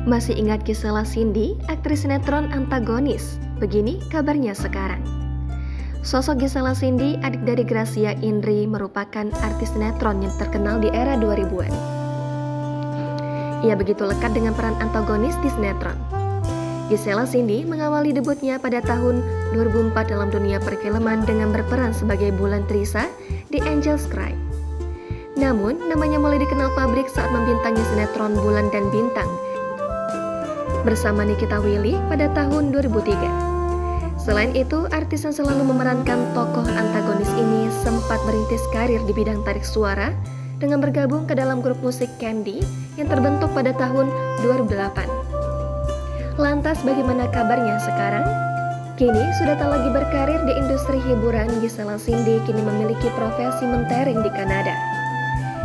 Masih ingat Gisela Cindy, aktris sinetron antagonis? Begini kabarnya sekarang. Sosok Gisela Cindy, adik dari Gracia Indri, merupakan artis sinetron yang terkenal di era 2000-an. Ia begitu lekat dengan peran antagonis di sinetron. Gisela Cindy mengawali debutnya pada tahun 2004 dalam dunia perfilman dengan berperan sebagai Bulan Trisa di Angel's Cry. Namun, namanya mulai dikenal publik saat membintangi sinetron Bulan dan Bintang bersama Nikita Willy pada tahun 2003. Selain itu, artis yang selalu memerankan tokoh antagonis ini sempat merintis karir di bidang tarik suara dengan bergabung ke dalam grup musik Candy yang terbentuk pada tahun 2008. Lantas bagaimana kabarnya sekarang? Kini sudah tak lagi berkarir di industri hiburan, Gisela Cindy kini memiliki profesi mentereng di Kanada.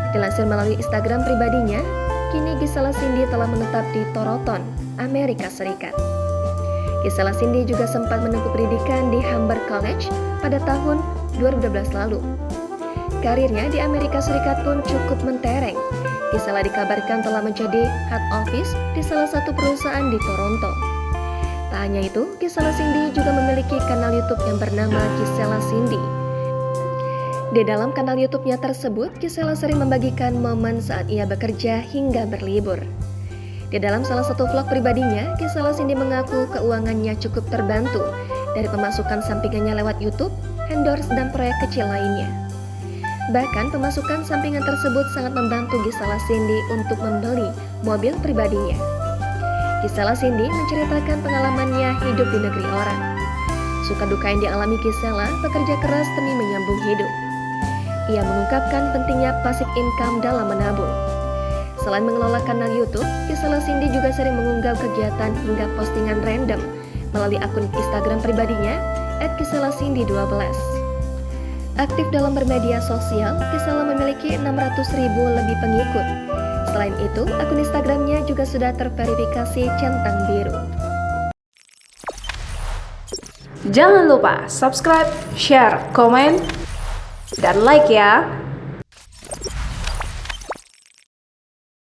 Dilansir melalui Instagram pribadinya, kini Gisela Cindy telah menetap di Toronto, Amerika Serikat. Gisela Cindy juga sempat menempuh pendidikan di Humber College pada tahun 2012 lalu. Karirnya di Amerika Serikat pun cukup mentereng. Gisela dikabarkan telah menjadi head office di salah satu perusahaan di Toronto. Tak hanya itu, Gisela Cindy juga memiliki kanal YouTube yang bernama Gisela Cindy. Di dalam kanal YouTube-nya tersebut, Gisela sering membagikan momen saat ia bekerja hingga berlibur. Di dalam salah satu vlog pribadinya, Gisela Cindy mengaku keuangannya cukup terbantu dari pemasukan sampingannya lewat YouTube, endorse, dan proyek kecil lainnya. Bahkan pemasukan sampingan tersebut sangat membantu Gisela Cindy untuk membeli mobil pribadinya. Gisela Cindy menceritakan pengalamannya hidup di negeri orang. Suka duka yang dialami Gisela bekerja keras demi menyambung hidup. Ia mengungkapkan pentingnya passive income dalam menabung. Selain mengelola kanal YouTube, Gisela Cindy juga sering mengunggah kegiatan hingga postingan random melalui akun Instagram pribadinya @GiselaCindy12. Aktif dalam bermedia sosial, Gisela memiliki 600.000 lebih pengikut. Selain itu, akun Instagramnya juga sudah terverifikasi centang biru. Jangan lupa subscribe, share, komen, dan like ya!